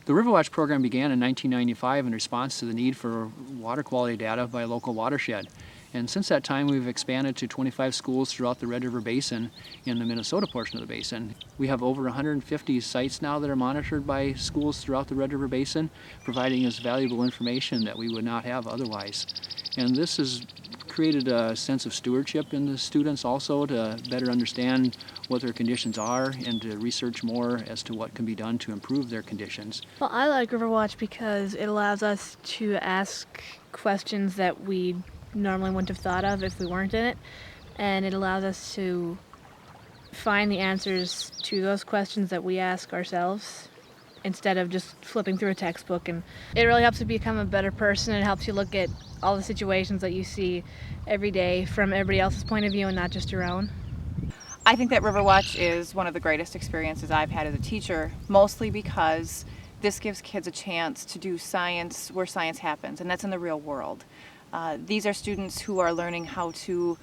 The Riverwatch program began in 1995 in response to the need for water quality data by a local watershed. And since that time, we've expanded to 25 schools throughout the Red River Basin in the Minnesota portion of the basin. We have over 150 sites now that are monitored by schools throughout the Red River Basin, providing us valuable information that we would not have otherwise. And this has created a sense of stewardship in the students also to better understand what their conditions are and to research more as to what can be done to improve their conditions. Well, I like Riverwatch because it allows us to ask questions that we normally wouldn't have thought of if we weren't in it, and it allows us to find the answers to those questions that we ask ourselves instead of just flipping through a textbook. And it really helps you become a better person. It helps you look at all the situations that you see every day from everybody else's point of view and not just your own. I think that Riverwatch is one of the greatest experiences I've had as a teacher, mostly because this gives kids a chance to do science where science happens, and that's in the real world. These are students who are learning how to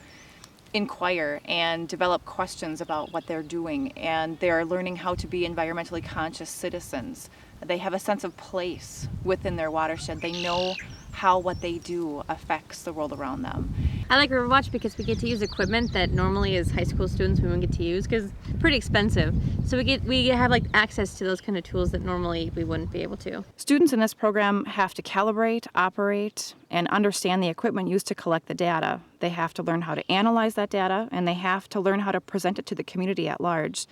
inquire and develop questions about what they're doing, and they're learning how to be environmentally conscious citizens. They have a sense of place within their watershed. They know how what they do affects the world around them. I like Riverwatch because we get to use equipment that normally as high school students we wouldn't get to use because it's pretty expensive. So we have like access to those kind of tools that normally we wouldn't be able to. Students in this program have to calibrate, operate, and understand the equipment used to collect the data. They have to learn how to analyze that data, and they have to learn how to present it to the community at large.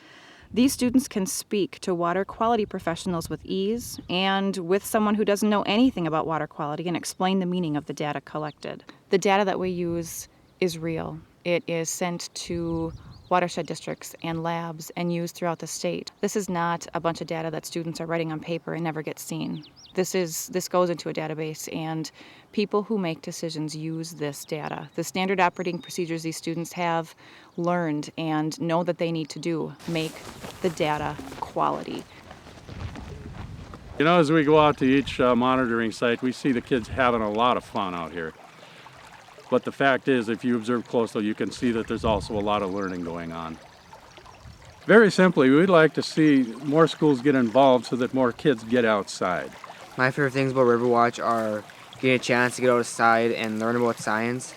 These students can speak to water quality professionals with ease and with someone who doesn't know anything about water quality and explain the meaning of the data collected. The data that we use is real. It is sent to watershed districts and labs and used throughout the state. This is not a bunch of data that students are writing on paper and never gets seen. This goes into a database, and people who make decisions use this data. The standard operating procedures these students have learned and know that they need to do make the data quality. You know, as we go out to each monitoring site, we see the kids having a lot of fun out here. But the fact is, if you observe closely, you can see that there's also a lot of learning going on. Very simply, we'd like to see more schools get involved so that more kids get outside. My favorite things about Riverwatch are getting a chance to get outside and learn about science.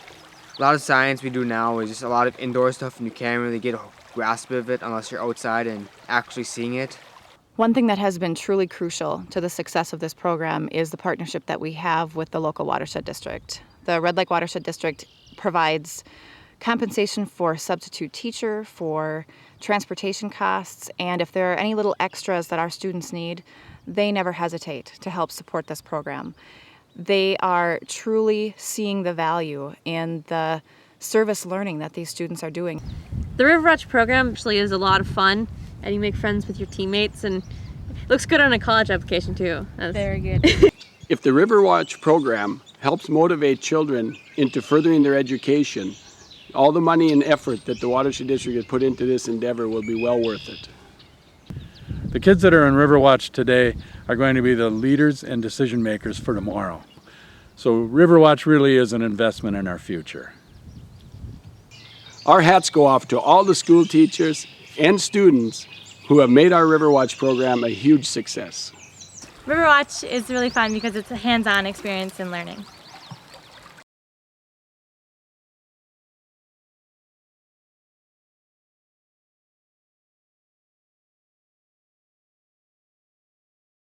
A lot of science we do now is just a lot of indoor stuff, and you can't really get a grasp of it unless you're outside and actually seeing it. One thing that has been truly crucial to the success of this program is the partnership that we have with the local watershed district. The Red Lake Watershed District provides compensation for substitute teacher, for transportation costs, and if there are any little extras that our students need, they never hesitate to help support this program. They are truly seeing the value in the service learning that these students are doing. The Riverwatch program actually is a lot of fun, and you make friends with your teammates, and it looks good on a college application too. Very good. If the Riverwatch program helps motivate children into furthering their education, all the money and effort that the Watershed District has put into this endeavor will be well worth it. The kids that are in Riverwatch today are going to be the leaders and decision makers for tomorrow. So Riverwatch really is an investment in our future. Our hats go off to all the school teachers and students who have made our Riverwatch program a huge success. Riverwatch is really fun because it's a hands-on experience in learning.